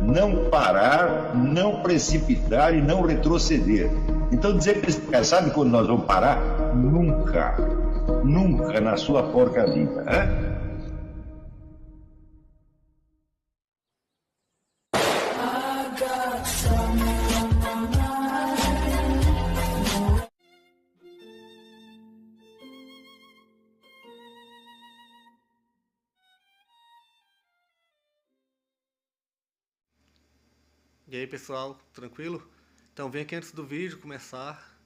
não parar, não precipitar e não retroceder. Então dizer para esse cara, sabe quando nós vamos parar? Nunca. Nunca na sua porca vida. Né? E aí pessoal, tranquilo? Então vem aqui antes do vídeo começar,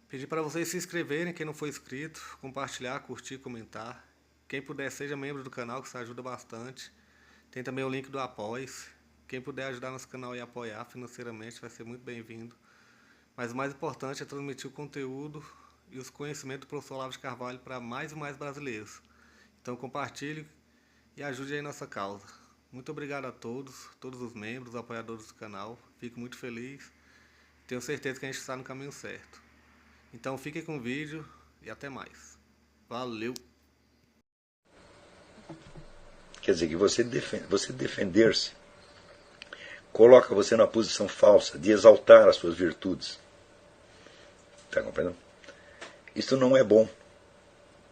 pedir para vocês se inscreverem, quem não for inscrito, compartilhar, curtir, comentar. Quem puder seja membro do canal, que isso ajuda bastante. Tem também o link do Apoia-se. Quem puder ajudar nosso canal e apoiar financeiramente vai ser muito bem-vindo. Mas o mais importante é transmitir o conteúdo e os conhecimentos do professor Olavo de Carvalho para mais e mais brasileiros. Então compartilhe e ajude aí nossa causa. Muito obrigado a todos os membros, apoiadores do canal. Fico muito feliz. Tenho certeza que a gente está no caminho certo. Então fiquem com o vídeo e até mais. Valeu! Quer dizer que você defender-se coloca você na posição falsa de exaltar as suas virtudes. Está compreendendo? Isso não é bom.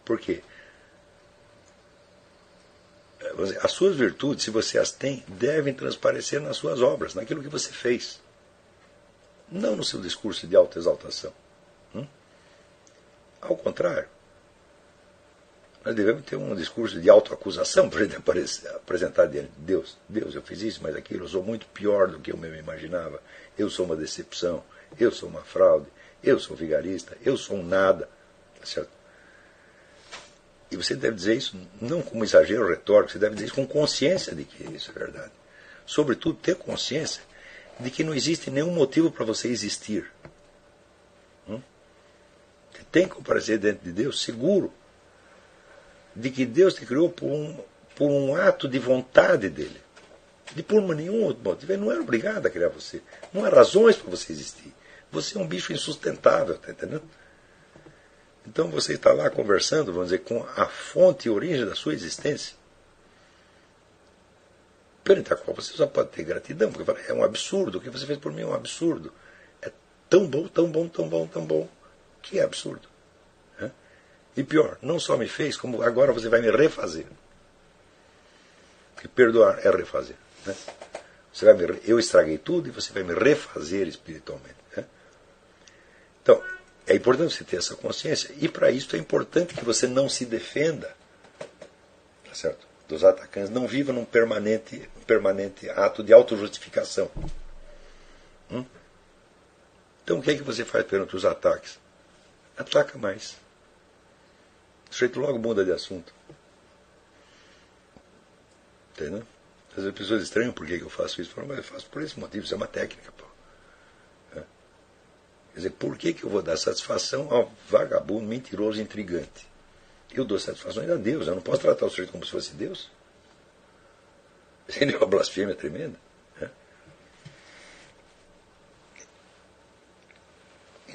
Por quê? As suas virtudes, se você as tem, devem transparecer nas suas obras, naquilo que você fez. Não no seu discurso de autoexaltação. Ao contrário. Nós devemos ter um discurso de autoacusação para a gente apresentar diante de Deus. Deus, eu fiz isso, mas aquilo, eu sou muito pior do que eu mesmo imaginava. Eu sou uma decepção, eu sou uma fraude, eu sou vigarista, eu sou um nada. Tá certo? E você deve dizer isso não como exagero retórico, você deve dizer isso com consciência de que isso é verdade. Sobretudo, ter consciência de que não existe nenhum motivo para você existir. Você tem que comparecer diante de Deus seguro de que Deus te criou por um ato de vontade dele. De por nenhum outro motivo. Ele não era obrigado a criar você. Não há razões para você existir. Você é um bicho insustentável, está entendendo? Então você está lá conversando, vamos dizer, com a fonte e origem da sua existência, perante a qual você só pode ter gratidão, porque é um absurdo, o que você fez por mim é um absurdo. É tão bom, tão bom, tão bom, tão bom, que é absurdo. E pior, não só me fez, como agora você vai me refazer. Porque perdoar é refazer. Né? Eu estraguei tudo e você vai me refazer espiritualmente. Né? Então, é importante você ter essa consciência. E para isso é importante que você não se defenda, tá certo? Dos atacantes. Não viva num permanente ato de autojustificação. Então o que é que você faz perante os ataques? Ataca mais. O sujeito logo muda de assunto. Entendeu? Às vezes as pessoas estranham por que eu faço isso. Falam, mas eu faço por esse motivo, isso é uma técnica. Pô. Quer dizer, por que eu vou dar satisfação ao vagabundo, mentiroso, intrigante? Eu dou satisfações a Deus. Eu não posso tratar o sujeito como se fosse Deus. Seria uma blasfêmia tremenda.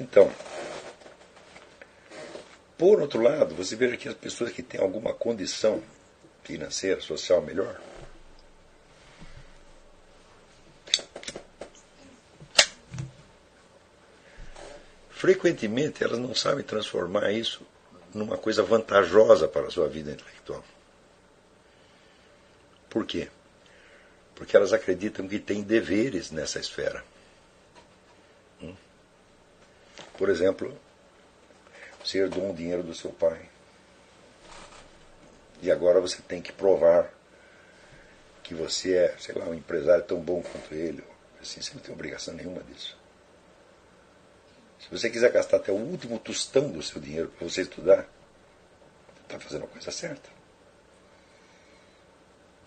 Então, por outro lado, você veja que as pessoas que têm alguma condição financeira, social melhor, frequentemente elas não sabem transformar isso numa coisa vantajosa para a sua vida intelectual. Por quê? Porque elas acreditam que têm deveres nessa esfera. Por exemplo, você herdou um dinheiro do seu pai. E agora você tem que provar que você é, sei lá, um empresário tão bom quanto ele. Assim, você não tem obrigação nenhuma disso. Se você quiser gastar até o último tostão do seu dinheiro para você estudar, você está fazendo a coisa certa.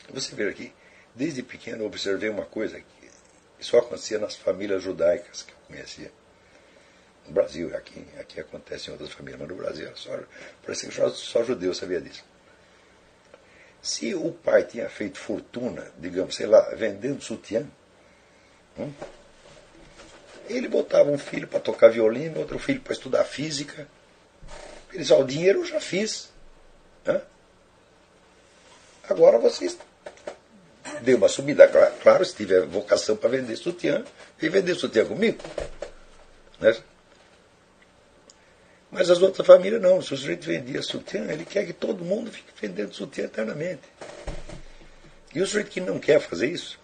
Você vê aqui, desde pequeno eu observei uma coisa que só acontecia nas famílias judaicas que eu conhecia. No Brasil, aqui acontece em outras famílias, mas no Brasil parecia que só judeu sabia disso. Se o pai tinha feito fortuna, digamos, sei lá, vendendo sutiã, ele botava um filho para tocar violino, outro filho para estudar física. Ele dizia, o dinheiro eu já fiz. Agora vocês dei uma subida. Claro, se tiver vocação para vender sutiã, vem vender sutiã comigo. Né? Mas as outras famílias não. Se o sujeito vendia sutiã, ele quer que todo mundo fique vendendo sutiã eternamente. E o sujeito que não quer fazer isso,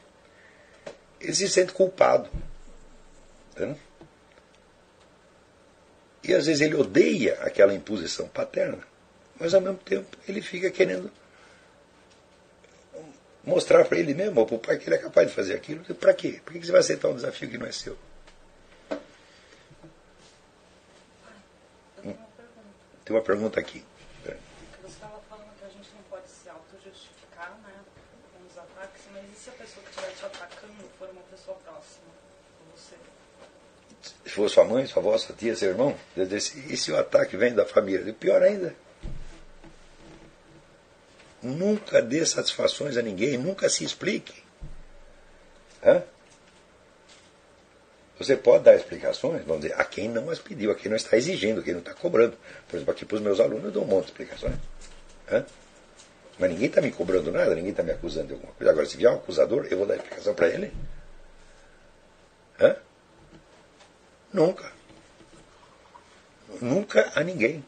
ele se sente culpado. Tá? E às vezes ele odeia aquela imposição paterna, mas ao mesmo tempo ele fica querendo mostrar para ele mesmo, ou para o pai, que ele é capaz de fazer aquilo. Para quê? Por que você vai aceitar um desafio que não é seu? Tem uma pergunta aqui. Você estava falando que a gente não pode se auto-justificar, né, com os ataques, mas e se a pessoa que estiver te atacando for uma pessoa próxima a você? Se for sua mãe, sua avó, sua tia, seu irmão, e se o ataque vem da família? Pior ainda. Nunca dê satisfações a ninguém, nunca se explique. Hã? Você pode dar explicações, vamos dizer, a quem não as pediu, a quem não está exigindo, a quem não está cobrando. Por exemplo, aqui para os meus alunos eu dou um monte de explicações. Hã? Mas ninguém está me cobrando nada, ninguém está me acusando de alguma coisa. Agora, se vier um acusador, eu vou dar explicação para ele? Hã? Nunca. Nunca a ninguém.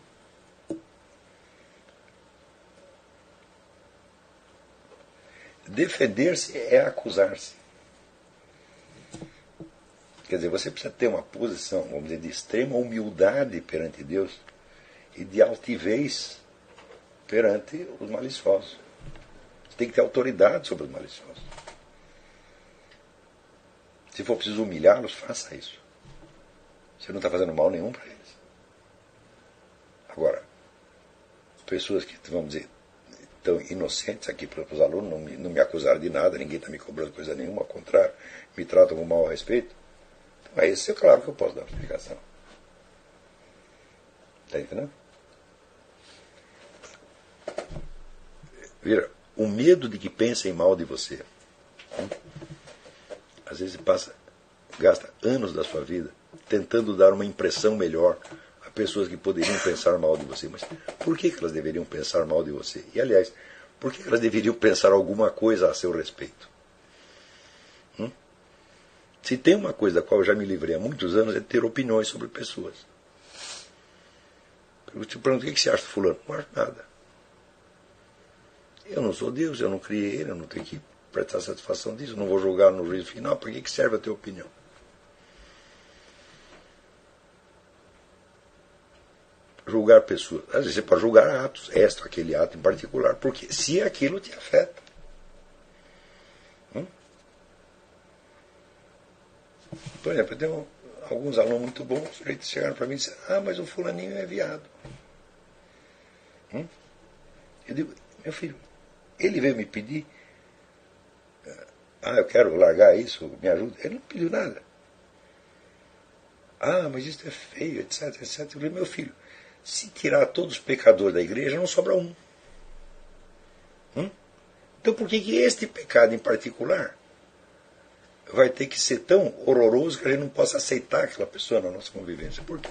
Defender-se é acusar-se. Quer dizer, você precisa ter uma posição, vamos dizer, de extrema humildade perante Deus e de altivez perante os maliciosos. Você tem que ter autoridade sobre os maliciosos. Se for preciso humilhá-los, faça isso. Você não está fazendo mal nenhum para eles. Agora, pessoas que, vamos dizer, tão inocentes aqui para os alunos, não me acusaram de nada, ninguém está me cobrando coisa nenhuma, ao contrário, me tratam com mau respeito. Então, isso é claro que eu posso dar uma explicação. Está entendendo? Vira, o medo de que pensem mal de você. Às vezes gasta anos da sua vida tentando dar uma impressão melhor a pessoas que poderiam pensar mal de você. Mas por que elas deveriam pensar mal de você? E, aliás, por que elas deveriam pensar alguma coisa a seu respeito? Se tem uma coisa da qual eu já me livrei há muitos anos, é ter opiniões sobre pessoas. Eu te pergunto, o que você acha do fulano? Não acho nada. Eu não sou Deus, eu não criei ele, eu não tenho que prestar satisfação disso, eu não vou julgar no juízo final. Para que serve a tua opinião? Julgar pessoas. Às vezes você pode julgar atos, aquele ato em particular, porque se aquilo te afeta. Por exemplo, eu tenho alguns alunos muito bons, os sujeitos chegaram para mim e disseram, mas o fulaninho é viado. Eu digo, meu filho, ele veio me pedir, eu quero largar isso, me ajuda. Ele não pediu nada. Mas isso é feio, etc, etc. Eu falei, meu filho, se tirar todos os pecadores da igreja, não sobra um. Então por que este pecado em particular vai ter que ser tão horroroso que a gente não possa aceitar aquela pessoa na nossa convivência? Por quê?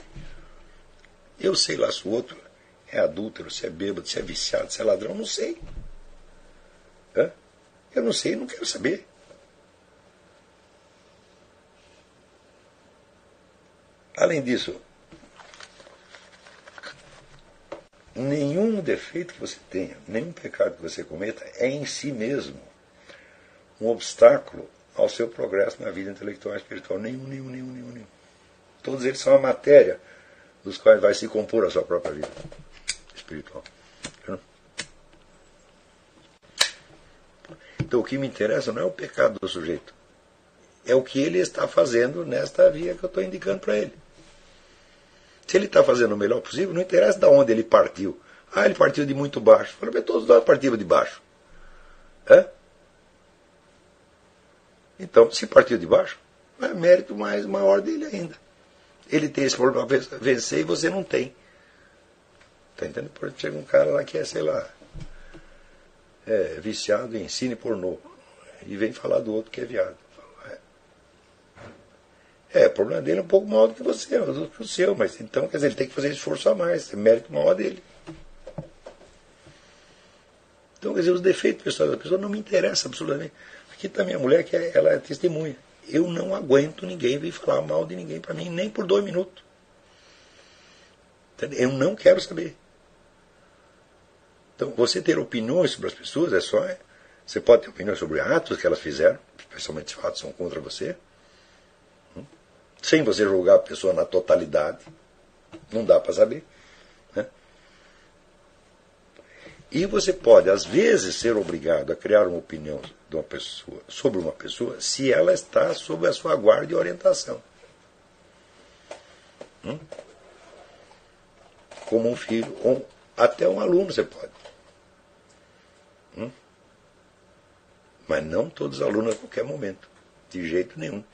Eu sei lá se o outro é adúltero, se é bêbado, se é viciado, se é ladrão, não sei. Eu não sei, não quero saber. Além disso, nenhum defeito que você tenha, nenhum pecado que você cometa é em si mesmo um obstáculo ao seu progresso na vida intelectual e espiritual. Nenhum. Todos eles são a matéria dos quais vai se compor a sua própria vida espiritual. Então o que me interessa não é o pecado do sujeito, é o que ele está fazendo nesta via que eu estou indicando para ele. Se ele está fazendo o melhor possível, não interessa de onde ele partiu. Ele partiu de muito baixo. Mas todos nós partimos de baixo. Então, se partiu de baixo, é mérito mais maior dele ainda. Ele tem esse problema para vencer e você não tem. Está entendendo? Por exemplo, chega um cara lá que é, sei lá, viciado em cine pornô. E vem falar do outro que é viado. O problema dele é um pouco maior do que você, do que o seu. Mas então, quer dizer, ele tem que fazer esforço a mais. É mérito maior dele. Então, quer dizer, os defeitos pessoais da pessoa não me interessam absolutamente. Aqui está minha mulher, que ela é testemunha. Eu não aguento ninguém vir falar mal de ninguém para mim, nem por 2 minutos. Eu não quero saber. Então, você ter opiniões sobre as pessoas é só... Você pode ter opiniões sobre atos que elas fizeram, especialmente se fatos são contra você, sem você julgar a pessoa na totalidade. Não dá para saber. Né? E você pode, às vezes, ser obrigado a criar uma opinião de uma pessoa, sobre uma pessoa se ela está sob a sua guarda e orientação. Como um filho, ou até um aluno você pode. Mas não todos os alunos a qualquer momento. De jeito nenhum.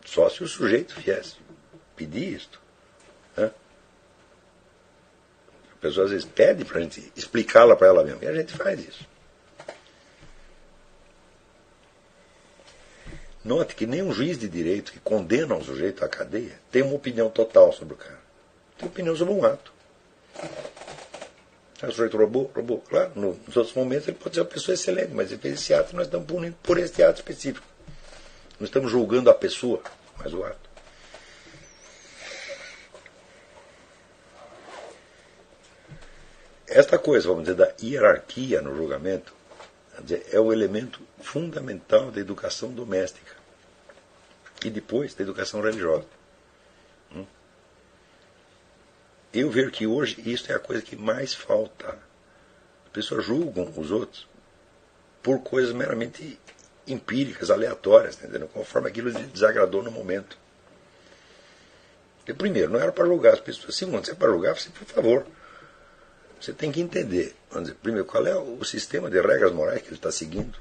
Só se o sujeito viesse pedir isto. Né? A pessoa às vezes pede para a gente explicá-la para ela mesma. E a gente faz isso. Note que nenhum juiz de direito que condena um sujeito à cadeia tem uma opinião total sobre o cara. Tem opinião sobre um ato. O sujeito roubou. Claro, nos outros momentos ele pode ser uma pessoa excelente, mas ele fez esse ato, nós estamos punindo por este ato específico. Não estamos julgando a pessoa, mas o ato. Esta coisa, vamos dizer, da hierarquia no julgamento, é o elemento fundamental da educação doméstica e depois da educação religiosa. Eu vejo que hoje isso é a coisa que mais falta. As pessoas julgam os outros por coisas meramente empíricas, aleatórias, entendeu? Conforme aquilo lhe desagradou no momento. E, primeiro, não era para julgar as pessoas. Segundo, se é para julgar, você, por favor, você tem que entender, vamos dizer, primeiro, qual é o sistema de regras morais que ele está seguindo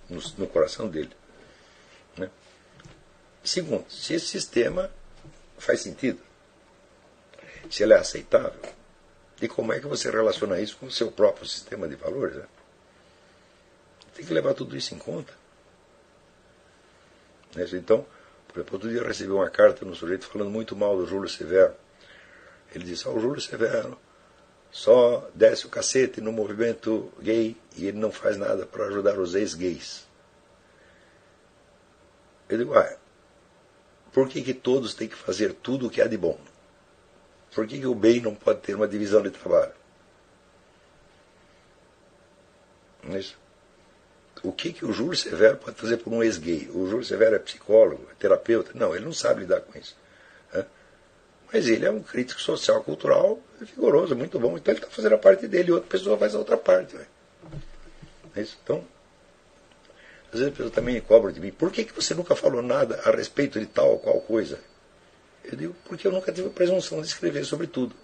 no coração dele. Né? Segundo, se esse sistema faz sentido. Se ele é aceitável, e como é que você relaciona isso com o seu próprio sistema de valores? Né? Tem que levar tudo isso em conta. Então, por exemplo, outro dia eu recebi uma carta no sujeito falando muito mal do Júlio Severo. Ele disse, o Júlio Severo só desce o cacete no movimento gay e ele não faz nada para ajudar os ex-gays. Eu digo, por que todos têm que fazer tudo o que há de bom? Por que o bem não pode ter uma divisão de trabalho? Não é isso? O que o Júlio Severo pode fazer por um ex-gay? O Júlio Severo é psicólogo, é terapeuta? Não, ele não sabe lidar com isso. Mas ele é um crítico social, cultural, vigoroso, muito bom. Então ele está fazendo a parte dele e outra pessoa faz a outra parte. Não é isso? Então, às vezes a pessoa também cobra de mim. Por que você nunca falou nada a respeito de tal ou qual coisa? Eu digo, porque eu nunca tive a presunção de escrever sobre tudo.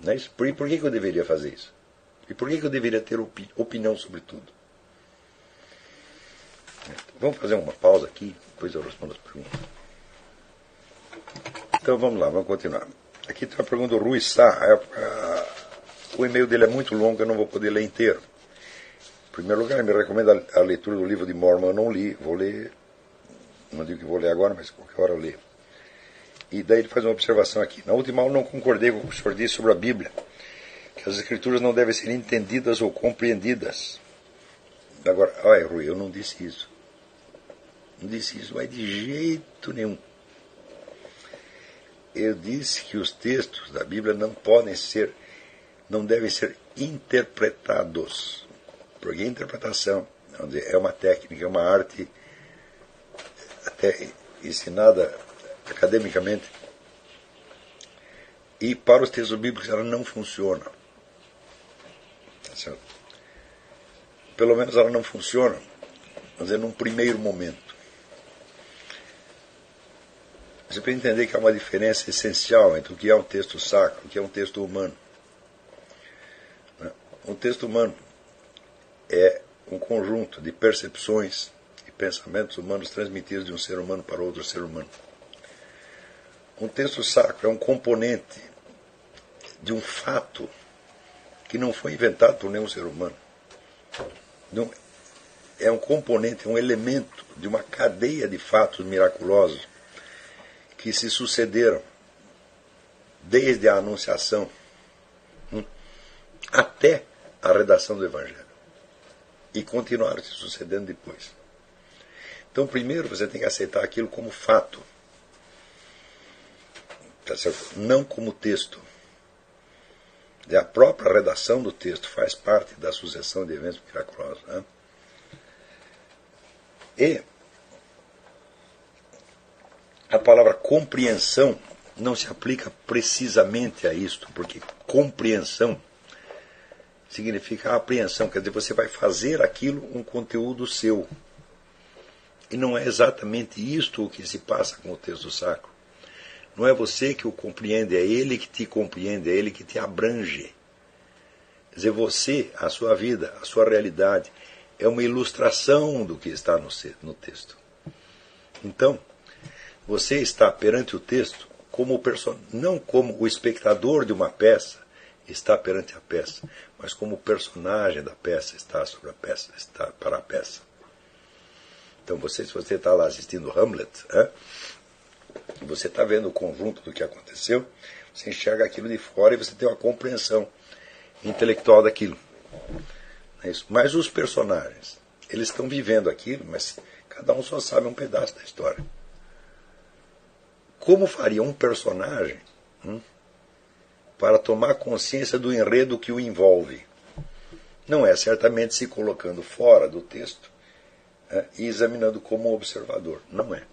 Não é isso? Por que eu deveria fazer isso? E por que eu deveria ter opinião sobre tudo? Vamos fazer uma pausa aqui, depois eu respondo as perguntas. Então vamos lá, vamos continuar. Aqui tem uma pergunta do Rui Sá. O e-mail dele é muito longo, eu não vou poder ler inteiro. Em primeiro lugar, ele me recomenda a leitura do livro de Mormon. Eu não li, vou ler. Não digo que vou ler agora, mas qualquer hora eu leio. E daí ele faz uma observação aqui. Na última aula não concordei com o que o senhor disse sobre a Bíblia, que as Escrituras não devem ser entendidas ou compreendidas. Agora, olha, Rui, eu não disse isso. Não disse isso, mas de jeito nenhum. Eu disse que os textos da Bíblia não devem ser interpretados. Porque a interpretação, vamos dizer, é uma técnica, é uma arte até ensinada academicamente, e para os textos bíblicos ela não funciona. Certo? Pelo menos ela não funciona, vamos dizer, num primeiro momento. Você precisa entender que há uma diferença essencial entre o que é um texto sacro e o que é um texto humano. Um texto humano é um conjunto de percepções e pensamentos humanos transmitidos de um ser humano para outro ser humano. Um texto sacro é um componente de um fato que não foi inventado por nenhum ser humano. É um componente, um elemento de uma cadeia de fatos miraculosos que se sucederam desde a Anunciação até a redação do Evangelho. E continuaram se sucedendo depois. Então, primeiro você tem que aceitar aquilo como fato. Tá certo? Não como texto. E a própria redação do texto faz parte da sucessão de eventos miraculosos. Né? E a palavra compreensão não se aplica precisamente a isto, porque compreensão significa apreensão, quer dizer, você vai fazer aquilo um conteúdo seu. E não é exatamente isto o que se passa com o texto sacro. Não é você que o compreende, é ele que te compreende, é ele que te abrange. Quer dizer, você, a sua vida, a sua realidade, é uma ilustração do que está no texto. Então, você está perante o texto como não como o espectador de uma peça está perante a peça, mas como o personagem da peça está sobre a peça, está para a peça. Então, se você está lá assistindo Hamlet, você está vendo o conjunto do que aconteceu, você enxerga aquilo de fora e você tem uma compreensão intelectual daquilo. É isso. Mas os personagens, eles estão vivendo aquilo, mas cada um só sabe um pedaço da história. Como faria um personagem para tomar consciência do enredo que o envolve? Não é certamente se colocando fora do texto e examinando como observador. Não é.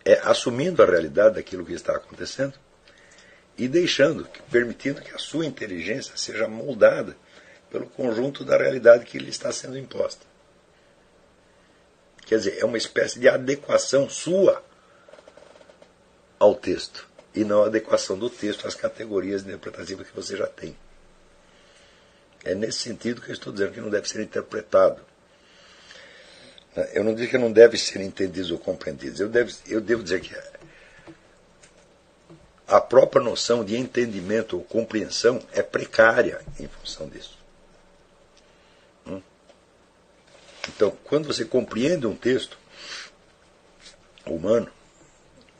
É assumindo a realidade daquilo que está acontecendo e permitindo que a sua inteligência seja moldada pelo conjunto da realidade que lhe está sendo imposta. Quer dizer, é uma espécie de adequação sua ao texto, e não a adequação do texto às categorias interpretativas que você já tem. É nesse sentido que eu estou dizendo que não deve ser interpretado. Eu não digo que não deve ser entendidos ou compreendidos. Eu devo dizer que a própria noção de entendimento ou compreensão é precária em função disso. Então, quando você compreende um texto humano,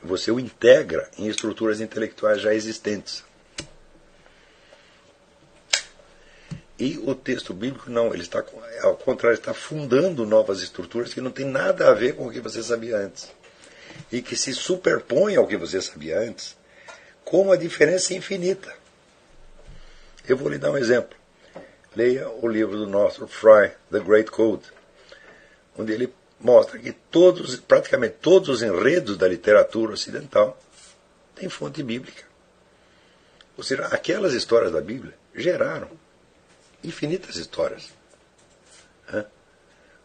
você o integra em estruturas intelectuais já existentes. E o texto bíblico não, ele está, ao contrário, está fundando novas estruturas que não tem nada a ver com o que você sabia antes. E que se superpõem ao que você sabia antes, com uma diferença infinita. Eu vou lhe dar um exemplo. Leia o livro do Northrop Frye, The Great Code, onde ele mostra que praticamente todos os enredos da literatura ocidental têm fonte bíblica. Ou seja, aquelas histórias da Bíblia geraram infinitas histórias,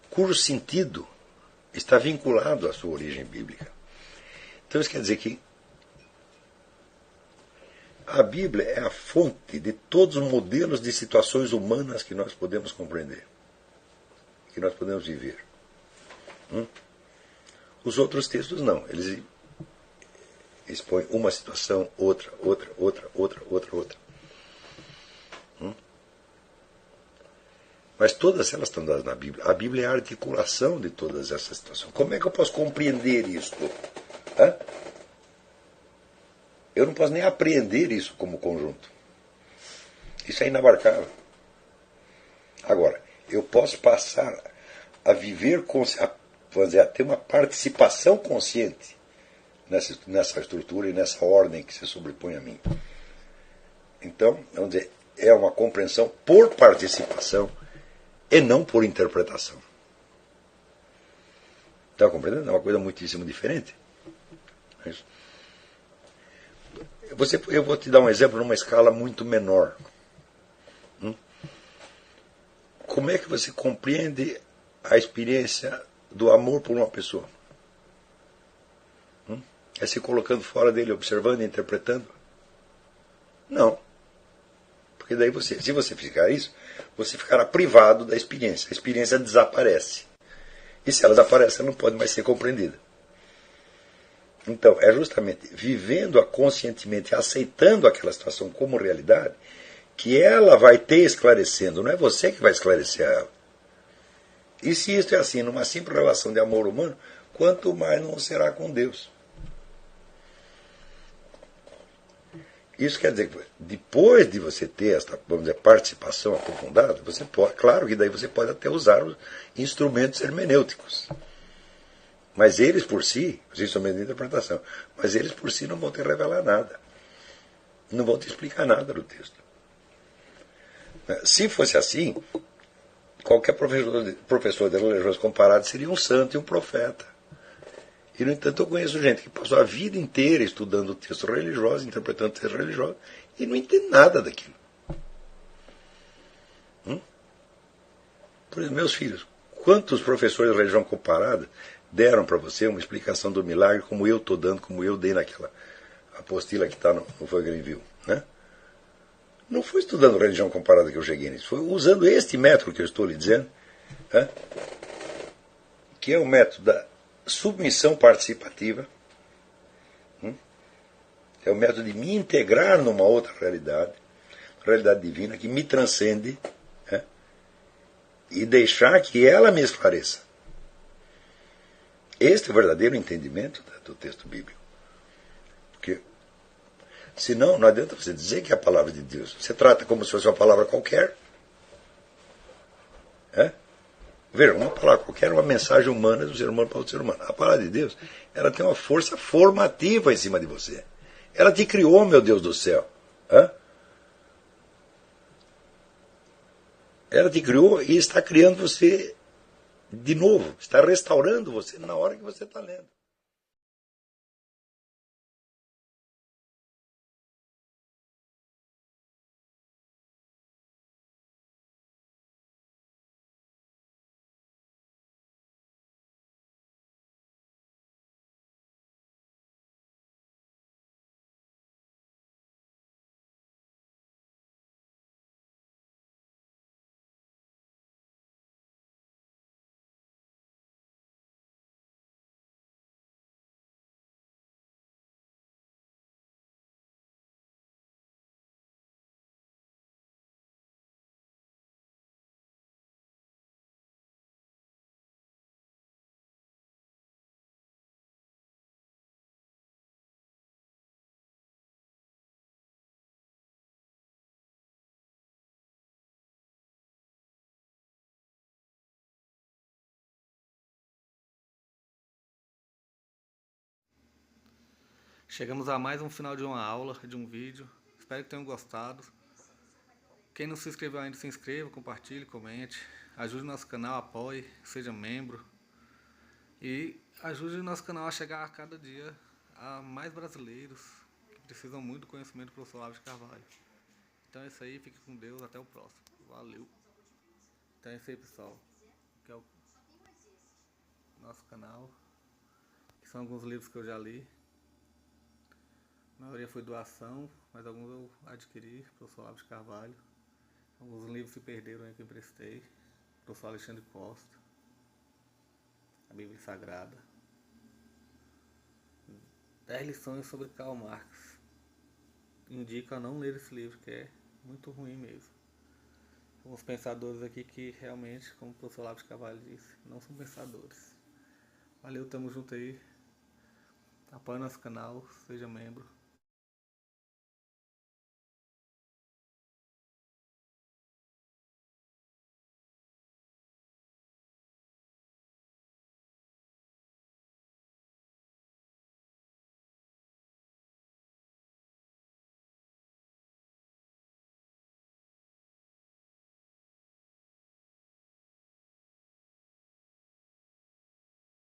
cujo sentido está vinculado à sua origem bíblica. Então isso quer dizer que a Bíblia é a fonte de todos os modelos de situações humanas que nós podemos compreender, que nós podemos viver. Os outros textos não, eles expõem uma situação, outra. Mas todas elas estão dadas na Bíblia. A Bíblia é a articulação de todas essas situações. Como é que eu posso compreender isso? Eu não posso nem apreender isso como conjunto. Isso é inabarcável. Agora, eu posso passar a viver, a ter uma participação consciente nessa estrutura e nessa ordem que se sobrepõe a mim. Então, vamos dizer, é uma compreensão por participação e não por interpretação. Está compreendendo? É uma coisa muitíssimo diferente. É isso. Eu vou te dar um exemplo numa escala muito menor. Como é que você compreende a experiência do amor por uma pessoa? É se colocando fora dele, observando e interpretando? Não. Porque daí se você fizer isso, você ficará privado da experiência. A experiência desaparece. E se ela desaparece, ela não pode mais ser compreendida. Então, é justamente vivendo-a conscientemente, aceitando aquela situação como realidade, que ela vai te esclarecendo. Não é você que vai esclarecer a ela. E se isso é assim, numa simples relação de amor humano, quanto mais não será com Deus. Isso quer dizer que depois de você ter esta, vamos dizer, participação aprofundada, você pode, claro que daí você pode até usar os instrumentos hermenêuticos. Mas eles por si, os instrumentos de interpretação, mas eles por si não vão te revelar nada. Não vão te explicar nada do texto. Se fosse assim, qualquer professor de religiões comparadas seria um santo e um profeta. E, no entanto, eu conheço gente que passou a vida inteira estudando textos religiosos, interpretando textos religiosos, e não entende nada daquilo. Por exemplo, meus filhos, quantos professores de religião comparada deram para você uma explicação do milagre como eu estou dando, como eu dei naquela apostila que está no Fogelin, né? Não foi estudando religião comparada que eu cheguei nisso, foi usando este método que eu estou lhe dizendo, né? Que é o método da submissão participativa, é o método de me integrar numa outra realidade divina que me transcende, né? E deixar que ela me esclareça. Este é o verdadeiro entendimento do texto bíblico. Porque senão não adianta você dizer que é a palavra de Deus. Você trata como se fosse uma palavra qualquer. Veja, uma palavra qualquer é uma mensagem humana do ser humano para outro ser humano. A palavra de Deus, ela tem uma força formativa em cima de você. Ela te criou, meu Deus do céu. Ela te criou e está criando você de novo. Está restaurando você na hora que você está lendo. Chegamos a mais um final de uma aula, de um vídeo. Espero que tenham gostado. Quem não se inscreveu ainda, se inscreva, compartilhe, comente. Ajude o nosso canal, apoie, seja membro. E ajude o nosso canal a chegar a cada dia a mais brasileiros que precisam muito do conhecimento do professor Olavo de Carvalho. Então é isso aí, fique com Deus, até o próximo. Valeu! Então é isso aí, pessoal. Que é o nosso canal. Que são alguns livros que eu já li. A maioria foi doação, mas alguns eu adquiri, professor Olavo de Carvalho. Alguns livros se perderam aí que eu emprestei. Professor Alexandre Costa. A Bíblia Sagrada. 10 lições sobre Karl Marx. Indico a não ler esse livro, que é muito ruim mesmo. Alguns pensadores aqui que realmente, como o professor Olavo de Carvalho disse, não são pensadores. Valeu, tamo junto aí. Apoie nosso canal, seja membro.